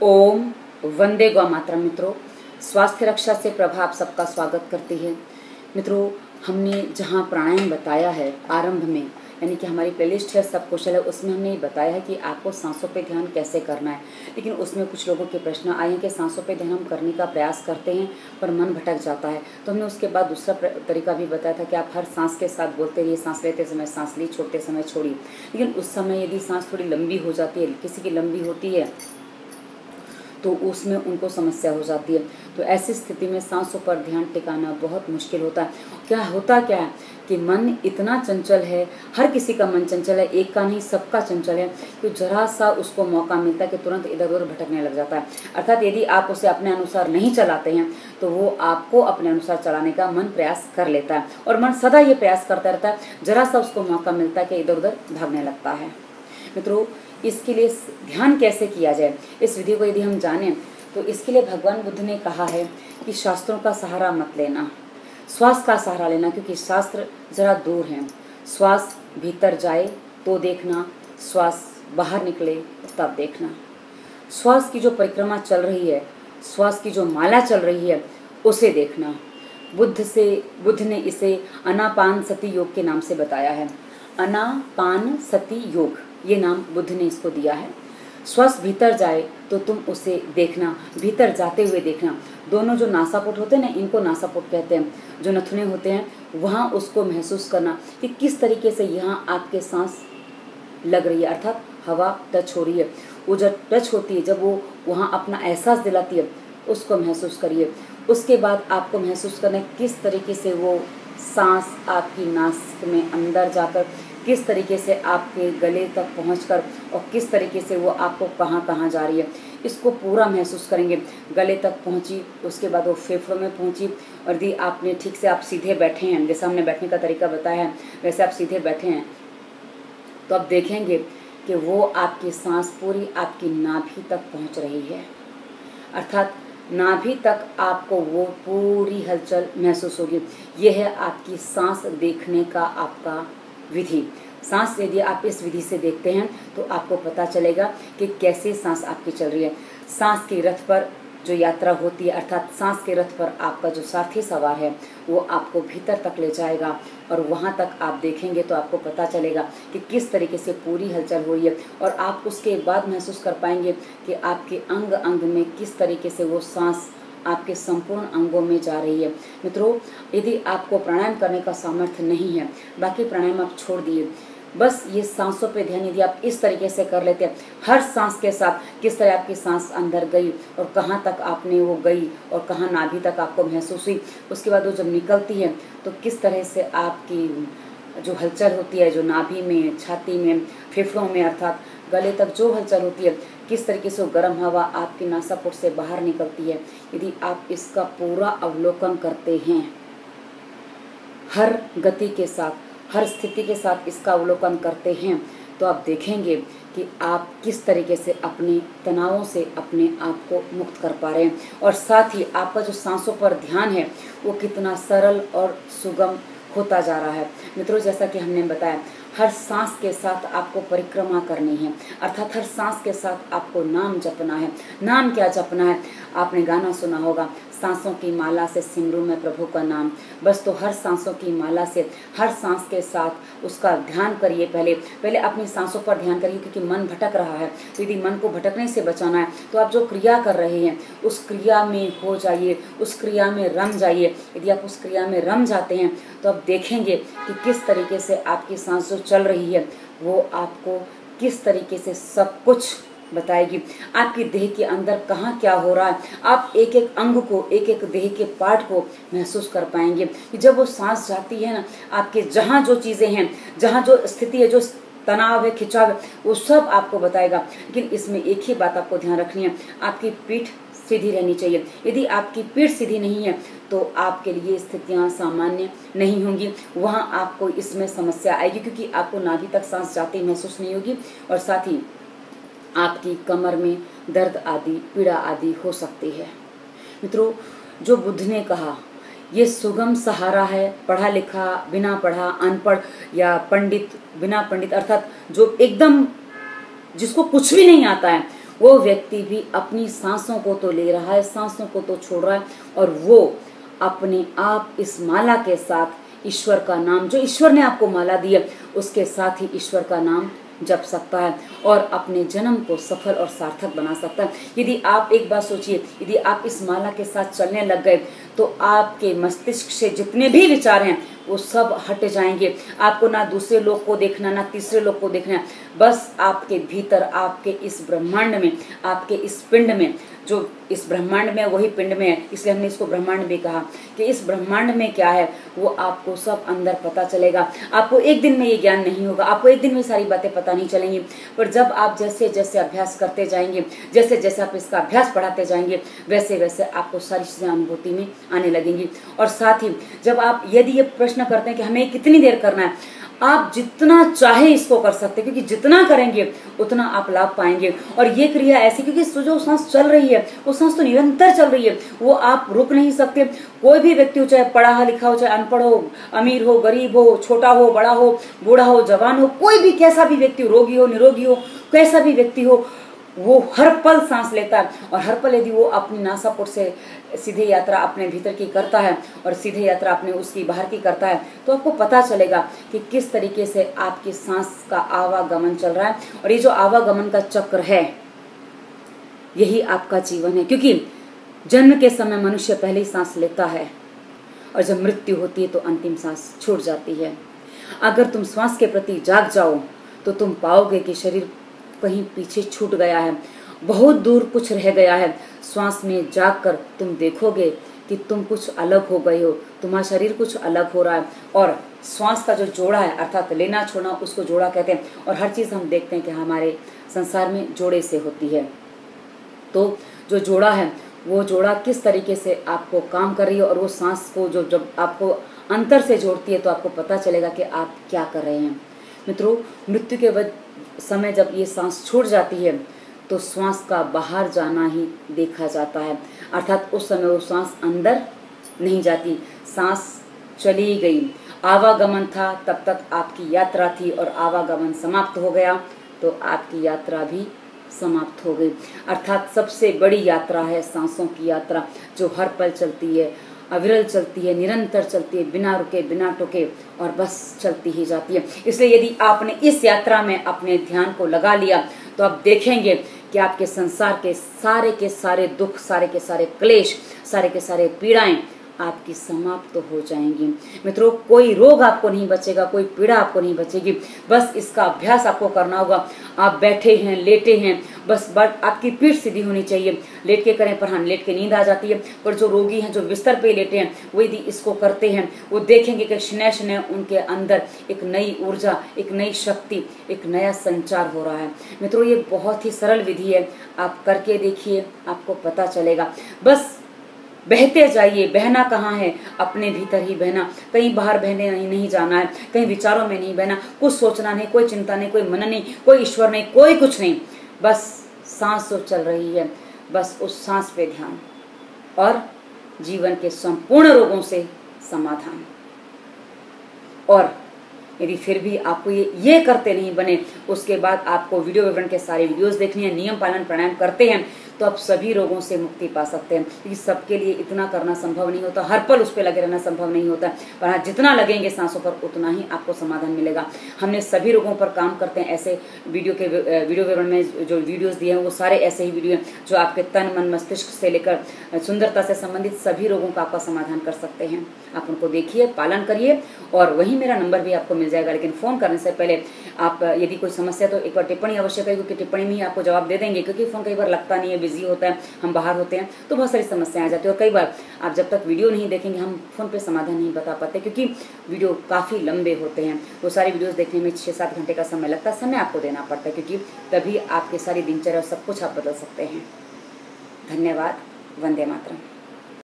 ओम वंदे गौ मातरम। मित्रों, स्वास्थ्य रक्षा से प्रभा आप सबका स्वागत करती है। मित्रों, हमने जहाँ प्राणायाम बताया है आरंभ में, यानी कि हमारी प्लेलिस्ट है सब कुशल है, उसमें हमने बताया है कि आपको सांसों पे ध्यान कैसे करना है। लेकिन उसमें कुछ लोगों के प्रश्न आए हैं कि सांसों पे ध्यान हम करने का प्रयास करते हैं पर मन भटक जाता है। तो हमने उसके बाद दूसरा तरीका भी बताया था कि आप हर सांस के साथ बोलते रहिए, सांस लेते समय सांस ली, छोड़ते समय छोड़िए। लेकिन उस समय यदि सांस थोड़ी लंबी हो जाती है, किसी की लंबी होती है तो उसमें उनको समस्या हो जाती है। तो ऐसी स्थिति में सांसों पर ध्यान टिकाना बहुत मुश्किल होता है। क्या है कि मन इतना चंचल है, हर किसी का मन चंचल है, एक का नहीं सबका चंचल है। तो जरा सा उसको मौका मिलता है कि तुरंत इधर उधर भटकने लग जाता है। अर्थात यदि आप उसे अपने अनुसार नहीं चलाते हैं तो वो आपको अपने अनुसार चलाने का मन प्रयास कर लेता है, और मन सदा ये प्रयास करता रहता है, जरा सा उसको मौका मिलता है कि इधर उधर भागने लगता है। मित्रों, इसके लिए ध्यान कैसे किया जाए, इस विधि को यदि हम जाने तो इसके लिए भगवान बुद्ध ने कहा है कि शास्त्रों का सहारा मत लेना, श्वास का सहारा लेना, क्योंकि शास्त्र जरा दूर हैं। श्वास भीतर जाए तो देखना, श्वास बाहर निकले तब देखना। श्वास की जो परिक्रमा चल रही है, श्वास की जो माला चल रही है, उसे देखना। बुद्ध ने इसे आनापान सती योग के नाम से बताया है। आनापान सती योग, ये नाम बुद्ध ने इसको दिया है। श्वास भीतर जाए तो तुम उसे देखना, भीतर जाते हुए देखना। दोनों जो नासापुट होते हैं ना, इनको नासापुट कहते हैं, जो नथुने होते हैं, वहाँ उसको महसूस करना कि किस तरीके से यहाँ आपके सांस लग रही है, अर्थात हवा टच हो रही है। वो जब टच होती है, जब वो वहाँ अपना एहसास दिलाती है, उसको महसूस करिए। उसके बाद आपको महसूस करना है किस तरीके से वो सांस आपकी नाक में अंदर जाकर किस तरीके से आपके गले तक पहुंचकर और किस तरीके से वो आपको कहाँ कहाँ जा रही है, इसको पूरा महसूस करेंगे। गले तक पहुंची, उसके बाद वो फेफड़ों में पहुंची, और यदि आपने ठीक से आप सीधे बैठे हैं, जैसे हमने बैठने का तरीका बताया है वैसे आप सीधे बैठे हैं, तो आप देखेंगे कि वो आपकी सांस पूरी आपकी नाभि तक पहुँच रही है। अर्थात नाभि तक आपको वो पूरी हलचल महसूस होगी। ये है आपकी सांस देखने का आपका विधि। सांस यदि आप इस विधि से देखते हैं तो आपको पता चलेगा कि कैसे सांस आपकी चल रही है। सांस के रथ पर जो यात्रा होती है, अर्थात सांस के रथ पर आपका जो सारथी सवार है, वो आपको भीतर तक ले जाएगा, और वहाँ तक आप देखेंगे तो आपको पता चलेगा कि किस तरीके से पूरी हलचल हो रही है। और आप उसके बाद महसूस कर पाएंगे कि आपके अंग अंग में किस तरीके से वो सांस आपके संपूर्ण अंगों में जा रही है। मित्रों, यदि आपको प्राणायाम करने का सामर्थ्य नहीं है, बाकी प्राणायाम आप छोड़ दिए, बस ये सांसों पे ध्यान यदि आप इस तरीके से कर लेते हैं, हर सांस के साथ किस तरह आपकी सांस अंदर गई और कहाँ तक आपने वो गई और कहाँ नाभि तक आपको महसूस हुई, उसके बाद वो जब निकलती है तो किस तरह से आपकी जो हलचल होती है, जो नाभि में, छाती में, फेफड़ों में, अर्थात गले तक जो हलचल होती है, किस तरीके से गर्म हवा आपकी नासापुट से बाहर निकलती है। यदि आप इसका पूरा अवलोकन करते हैं, हर गति के साथ, हर स्थिति के साथ इसका अवलोकन करते हैं, तो आप देखेंगे कि आप किस तरीके से अपने तनावों से अपने आप को मुक्त कर पा रहे हैं, और साथ ही आपका जो सांसों पर ध्यान है वो कितना सरल और सुगम होता जा रहा है। मित्रों, जैसा कि हमने बताया, हर सांस के साथ आपको परिक्रमा करनी है, अर्थात हर सांस के साथ आपको नाम जपना है। नाम क्या जपना है? आपने गाना सुना होगा, सांसों की माला से सिमरू में प्रभु का नाम। बस तो हर सांसों की माला से हर सांस के साथ उसका ध्यान करिए। पहले अपनी सांसों पर ध्यान करिए, क्योंकि मन भटक रहा है। तो यदि मन को भटकने से बचाना है तो आप जो क्रिया कर रहे हैं उस क्रिया में हो जाइए, उस क्रिया में रम जाइए। यदि आप उस क्रिया में रम जाते हैं तो आप देखेंगे कि किस तरीके से आपकी सांस जो चल रही है वो आपको किस तरीके से सब कुछ बताएगी। आपकी देह के अंदर कहाँ क्या हो रहा है, आप एक एक अंग को, एक एक देह के पार्ट को महसूस कर पाएंगे। जब वो सांस जाती है ना, आपके जहाँ जो चीज़ें हैं, जहाँ जो स्थिति है, जो तनाव है, खिंचाव है, वो सब आपको बताएगा। लेकिन इसमें एक ही बात आपको ध्यान रखनी है, आपकी पीठ सीधी रहनी चाहिए। यदि आपकी पीठ सीधी नहीं है तो आपके लिए स्थितियाँ सामान्य नहीं होंगी, वहाँ आपको इसमें समस्या आएगी, क्योंकि आपको नाभि तक सांस जाते महसूस नहीं होगी, और साथ ही आपकी कमर में दर्द आदि, पीड़ा आदि हो सकती है। मित्रों, जो बुद्ध ने कहा ये सुगम सहारा है, पढ़ा लिखा बिना पढ़ा, अनपढ़ या पंडित बिना पंडित, अर्थात जो एकदम जिसको कुछ भी नहीं आता है वो व्यक्ति भी अपनी सांसों को तो ले रहा है, सांसों को तो छोड़ रहा है, और वो अपने आप इस माला के साथ ईश्वर का नाम, जो ईश्वर ने आपको माला दी है, उसके साथ ही ईश्वर का नाम जप सकता है और अपने जन्म को सफल और सार्थक बना सकता है। यदि आप एक बात सोचिए, यदि आप इस माला के साथ चलने लग गए तो आपके मस्तिष्क से जितने भी विचार हैं वो सब हट जाएंगे। आपको ना दूसरे लोग को देखना, ना तीसरे लोग को देखना है, बस आपके भीतर, आपके इस ब्रह्मांड में, आपके इस पिंड में, जो इस ब्रह्मांड में वही पिंड में है, इसलिए हमने इसको ब्रह्मांड भी कहा, कि इस ब्रह्मांड में क्या है वो आपको सब अंदर पता चलेगा। आपको एक दिन में ये ज्ञान नहीं होगा, आपको एक दिन में सारी बातें पता नहीं चलेंगी, पर जब आप जैसे जैसे अभ्यास करते जाएंगे, जैसे जैसे आप इसका अभ्यास बढ़ाते जाएंगे, वैसे वैसे आपको सारी चीजें अनुभूति में आने लगेंगी। और साथ ही जब आप यदि ये प्रश्न करते हैं कि हमें कितनी देर करना है, आप जितना चाहे इसको कर सकते हैं, क्योंकि जितना करेंगे उतना आप लाभ पाएंगे। और ये क्रिया ऐसी, क्योंकि जो सांस चल रही है वो सांस तो निरंतर चल रही है, वो आप रुक नहीं सकते। कोई भी व्यक्ति हो, चाहे पढ़ा लिखा हो, चाहे अनपढ़ हो, अमीर हो, गरीब हो, छोटा हो, बड़ा हो, बूढ़ा हो, जवान हो, कोई भी कैसा भी व्यक्ति, रोगी हो, निरोगी हो, कैसा भी व्यक्ति हो, वो हर पल सांस लेता है। और हर पल यदि वो अपनी नासापुट से सीधे यात्रा अपने भीतर की करता है और सीधे यात्रा अपने उसकी बाहर की करता है, तो आपको पता चलेगा कि किस तरीके से आपकी सांस का आवागमन चल रहा है। और ये जो आवागमन का चक्र है, यही आपका जीवन है। क्योंकि जन्म के समय मनुष्य पहले सांस लेता है और जब मृत्यु होती है तो अंतिम सांस छूट जाती है। अगर तुम श्वास के प्रति जाग जाओ तो तुम पाओगे कि शरीर कहीं पीछे छूट गया है, बहुत दूर कुछ रह गया है। श्वास में जागकर तुम देखोगे कि तुम कुछ अलग हो गए हो, तुम्हारा शरीर कुछ अलग हो रहा है। और श्वास का जो जोड़ा है, अर्थात लेना छोड़ना, उसको जोड़ा कहते हैं। और हर चीज हम देखते हैं कि हमारे संसार में जोड़े से होती है। तो जो जोड़ा है, वो जोड़ा किस तरीके से आपको काम कर रही है, और वो सांस को जब आपको अंतर से जोड़ती है तो आपको पता चलेगा कि आप क्या कर रहे हैं। मित्रों, मृत्यु के समय जब ये सांस छूट जाती है तो श्वास का बाहर जाना ही देखा जाता है, अर्थात उस समय वो सांस अंदर नहीं जाती, सांस चली गई। आवागमन था तब तक आपकी यात्रा थी, और आवागमन समाप्त हो गया तो आपकी यात्रा भी समाप्त हो गई। अर्थात सबसे बड़ी यात्रा है सांसों की यात्रा, जो हर पल चलती है, अविरल चलती है, निरंतर चलती है, बिना रुके बिना टुके, और बस चलती ही जाती है। इसलिए यदि आपने इस यात्रा में अपने ध्यान को लगा लिया तो आप देखेंगे कि आपके संसार के सारे दुख, सारे के सारे क्लेश, सारे के सारे पीड़ाएं आपकी समाप्त तो हो जाएंगी। मित्रों, कोई रोग आपको नहीं बचेगा, कोई पीड़ा आपको नहीं बचेगी। बस इसका अभ्यास आपको करना होगा। आप बैठे हैं, लेटे हैं, बस आपकी पीठ सीधी होनी चाहिए। लेट के करें, पर हाँ, लेट के नींद आ जाती है। पर जो रोगी हैं, जो बिस्तर पे लेटे हैं, वो यदि इसको करते हैं, वो देखेंगे कि क्षण क्षण उनके अंदर एक नई ऊर्जा, एक नई शक्ति, एक नया संचार हो रहा है। मित्रों, ये बहुत ही सरल विधि है, आप करके देखिए, आपको पता चलेगा। बस बहते जाइए। बहना कहाँ है? अपने भीतर ही बहना, कहीं बाहर बहने नहीं जाना है, कहीं विचारों में नहीं बहना, कुछ सोचना नहीं, कोई चिंता नहीं, कोई मनन नहीं, कोई ईश्वर नहीं, कोई कुछ नहीं। बस सांस जो चल रही है, बस उस सांस पे ध्यान, और जीवन के संपूर्ण रोगों से समाधान। और यदि फिर भी आपको ये करते नहीं बने, उसके बाद आपको वीडियो विवरण के सारे वीडियोस देखनी है, नियम पालन प्राणायाम करते हैं, तो आप सभी रोगों से मुक्ति पा सकते हैं। क्योंकि सबके लिए इतना करना संभव नहीं होता, हर पल उस पर लगे रहना संभव नहीं होता, पर हाँ, जितना लगेंगे सांसों पर उतना ही आपको समाधान मिलेगा। हमने सभी रोगों पर काम करते हैं। ऐसे वीडियो विवरण में जो वीडियोस दिए हैं वो सारे ऐसे ही वीडियो हैं जो आपके तन मन मस्तिष्क से लेकर सुंदरता से संबंधित सभी रोगों का आपका समाधान कर सकते हैं। आप उनको देखिए, पालन करिए, और वही मेरा नंबर भी आपको मिल जाएगा। लेकिन फोन करने से पहले आप यदि कोई समस्या तो एक बार टिप्पणी अवश्य करें, क्योंकि टिप्पणी में ही आपको जवाब दे देंगे। क्योंकि फोन कई बार लगता नहीं है, बिजी होता है, हम बाहर होते हैं, तो बहुत सारी समस्याएं आ जाती है। और कई बार आप जब तक वीडियो नहीं देखेंगे, हम फोन पे समाधान नहीं बता पाते, क्योंकि वीडियो काफ़ी लंबे होते हैं। वो सारी वीडियोस देखने में 6-7 घंटे का समय लगता है, समय आपको देना पड़ता है, क्योंकि तभी आपकी सारी दिनचर्या सब कुछ आप बदल सकते हैं। धन्यवाद। वंदे मातरम।